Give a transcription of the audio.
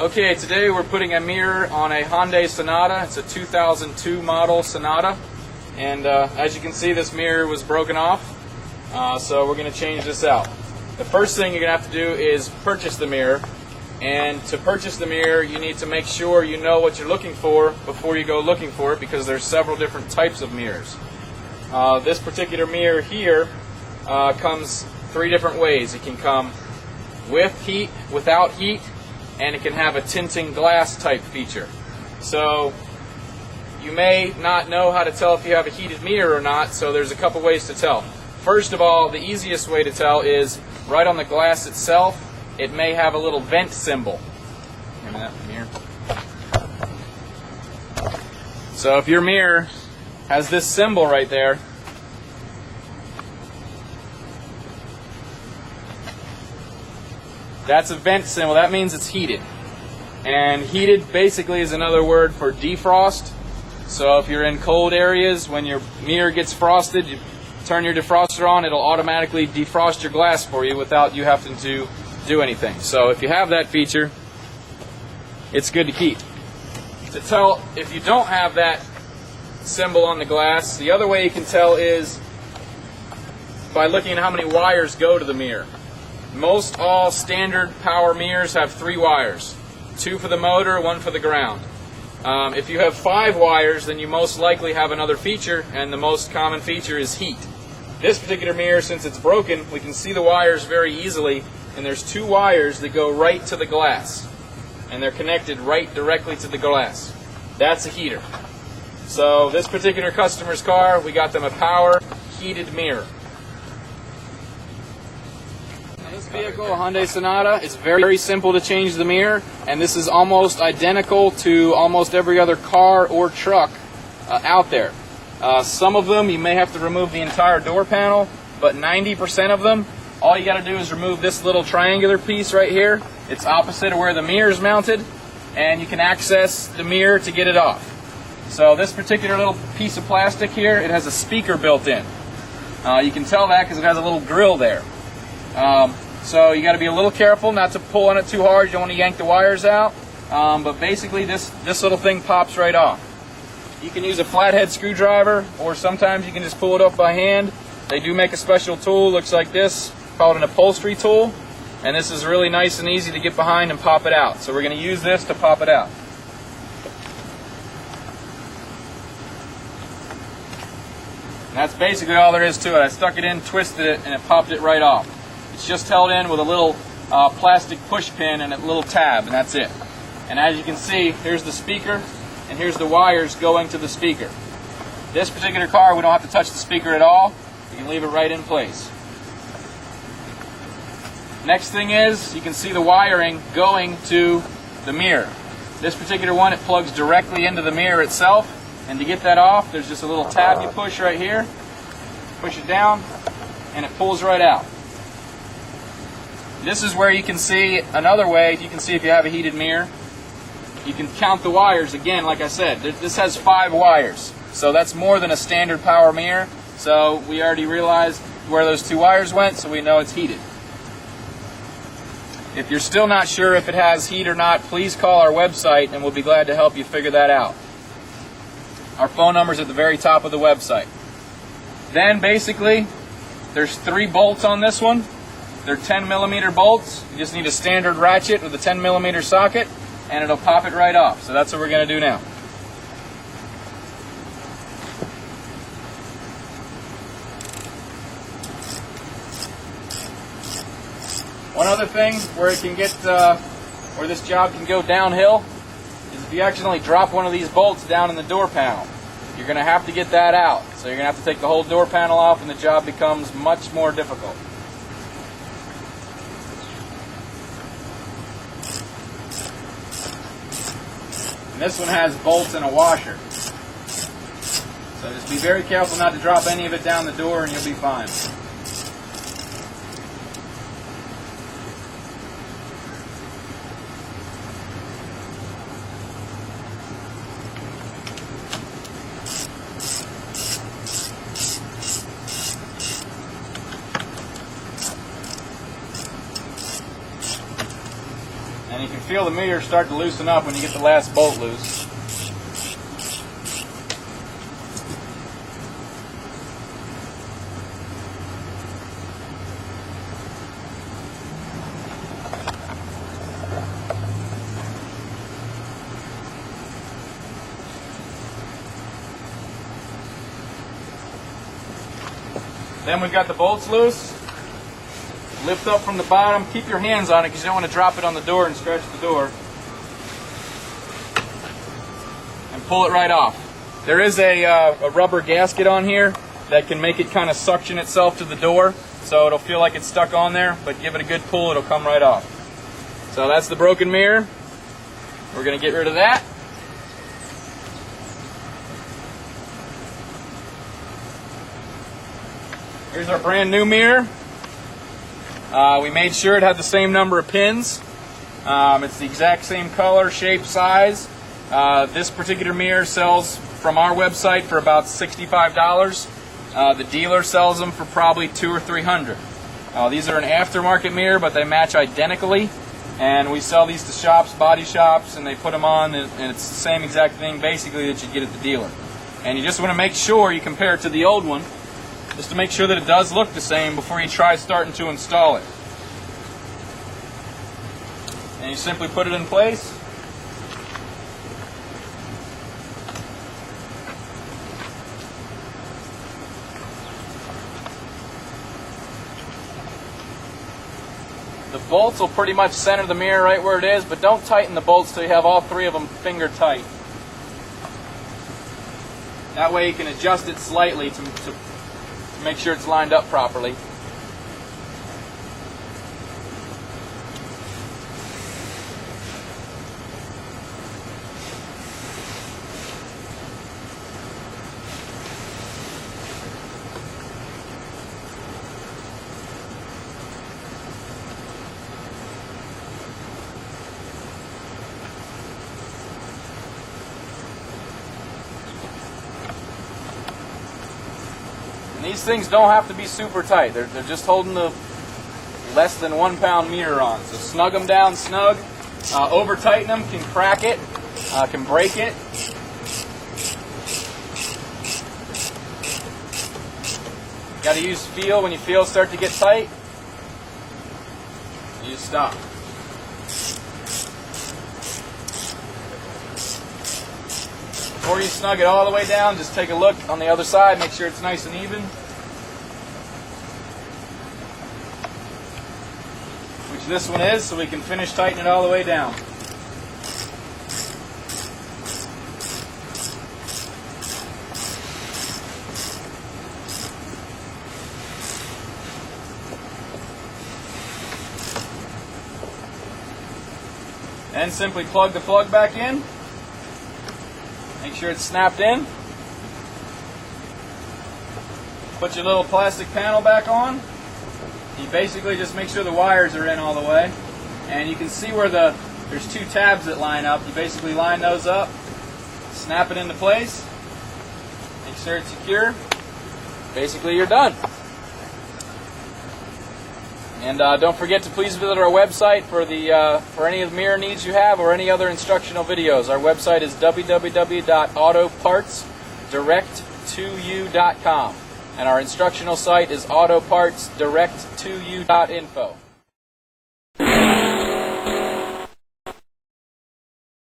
Okay, today we're putting a mirror on a Hyundai Sonata. It's a 2002 model Sonata, and as you can see, this mirror was broken off, so we're going to change this out. The first thing you're going to have to do is purchase the mirror, and to purchase the mirror you need to make sure you know what you're looking for before you go looking for it, because there's several different types of mirrors. This particular mirror here comes three different ways. It can come with heat, without heat, and it can have a tinting glass type feature. So you may not know how to tell if you have a heated mirror or not, so there's a couple ways to tell. First of all, the easiest way to tell is right on the glass itself. It may have a little vent symbol. Give me that mirror. So if your mirror has this symbol right there, that's a vent symbol. That means it's heated. And heated basically is another word for defrost. So if you're in cold areas, when your mirror gets frosted, you turn your defroster on, it'll automatically defrost your glass for you without you having to do anything. So if you have that feature, it's good to keep. To tell if you don't have that symbol on the glass, the other way you can tell is by looking at how many wires go to the mirror. Most all standard power mirrors have 3 wires. 2 for the motor, 1 for the ground. If you have 5 wires, then you most likely have another feature, and the most common feature is heat. This particular mirror, since it's broken, we can see the wires very easily, and there's 2 wires that go right to the glass, and they're connected right directly to the glass. That's a heater. So this particular customer's car, we got them a power heated mirror. This vehicle, a Hyundai Sonata, is very simple to change the mirror, and this is almost identical to almost every other car or truck out there. Some of them you may have to remove the entire door panel, but 90% of them, all you got to do is remove this little triangular piece right here. It's opposite of where the mirror is mounted, and you can access the mirror to get it off. So this particular little piece of plastic here, it has a speaker built in. You can tell that because it has a little grill there. So you got to be a little careful not to pull on it too hard. You don't want to yank the wires out. But basically this little thing pops right off. You can use a flathead screwdriver, or sometimes you can just pull it off by hand. They do make a special tool, looks like this, called an upholstery tool. And this is really nice and easy to get behind and pop it out. So we're going to use this to pop it out. And that's basically all there is to it. I stuck it in, twisted it, and it popped it right off. It's just held in with a little plastic push pin and a little tab, and that's it. And as you can see, here's the speaker, and here's the wires going to the speaker. This particular car, we don't have to touch the speaker at all. You can leave it right in place. Next thing is, you can see the wiring going to the mirror. This particular one, it plugs directly into the mirror itself, and to get that off, there's just a little tab you push right here. Push it down, and it pulls right out. This is where you can see another way. You can see if you have a heated mirror. You can count the wires again, like I said. This has 5 wires, so that's more than a standard power mirror. So we already realized where those 2 wires went, so we know it's heated. If you're still not sure if it has heat or not, please call our website and we'll be glad to help you figure that out. Our phone number is at the very top of the website. Then basically, there's 3 bolts on this one. They're 10mm bolts. You just need a standard ratchet with a 10mm socket, and it'll pop it right off. So that's what we're going to do now. One other thing where it can get, where this job can go downhill, is if you accidentally drop one of these bolts down in the door panel. You're going to have to get that out. So you're going to have to take the whole door panel off, and the job becomes much more difficult. And this one has bolts and a washer. So just be very careful not to drop any of it down the door, and you'll be fine. And you can feel the mirror start to loosen up when you get the last bolt loose. Then we've got the bolts loose. Lift up from the bottom. Keep your hands on it because you don't want to drop it on the door and stretch the door. And pull it right off. There is a rubber gasket on here that can make it kind of suction itself to the door, so it'll feel like it's stuck on there, but give it a good pull, it'll come right off. So that's the broken mirror. We're going to get rid of that. Here's our brand new mirror. We made sure it had the same number of pins. It's the exact same color, shape, size. This particular mirror sells from our website for about $65. The dealer sells them for probably $200 or $300. These are an aftermarket mirror, but they match identically. And we sell these to shops, body shops, and they put them on, and it's the same exact thing basically that you get at the dealer. And you just want to make sure you compare it to the old one, just to make sure that it does look the same before you try starting to install it. And you simply put it in place. The bolts will pretty much center the mirror right where it is, but don't tighten the bolts till you have all three of them finger tight. That way you can adjust it slightly to make sure it's lined up properly. And these things don't have to be super tight. They're just holding the less than 1 pound mirror on. So snug them down snug. Over tighten them can crack it, can break it. Got to use feel. When you feel start to get tight, you stop. Before you snug it all the way down, just take a look on the other side, make sure it's nice and even. Which this one is, so we can finish tightening it all the way down. Then simply plug the plug back in. Make sure it's snapped in. Put your little plastic panel back on. You basically just make sure the wires are in all the way. And you can see where there's 2 tabs that line up. You basically line those up, snap it into place, make sure it's secure. Basically you're done. And don't forget to please visit our website for any of the mirror needs you have or any other instructional videos. Our website is www.autopartsdirect2u.com, and our instructional site is autopartsdirect2u.info.